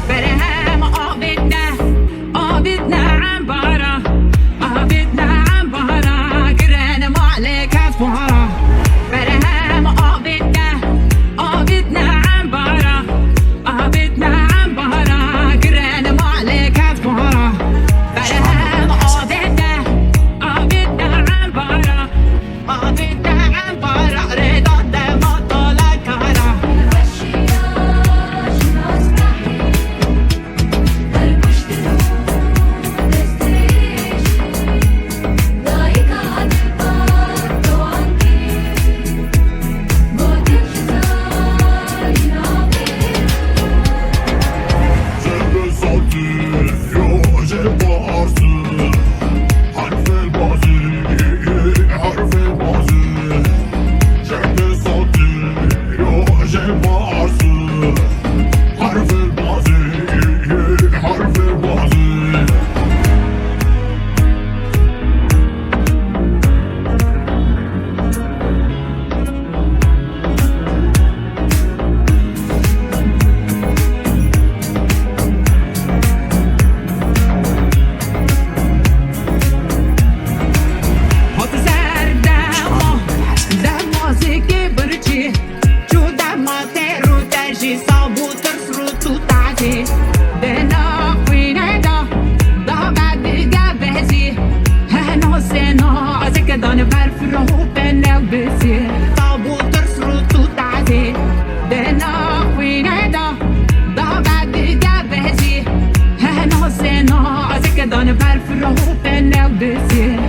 برهم آبدنا عن بارا، آبدنا عن بارا قرن مالك فورا. برهم آبدنا عن بارا، آبدنا عن بارا قرن مالك فورا. برهم آبدنا عن بارا، آبدنا عن بارا رضا دم طلع كارا. دان برف رو بنو بسی تابو ترس رو تو تعزی دنا خوینه دا بعد دیگه بهزی هنو سنا از که دان برف رو بنو بسی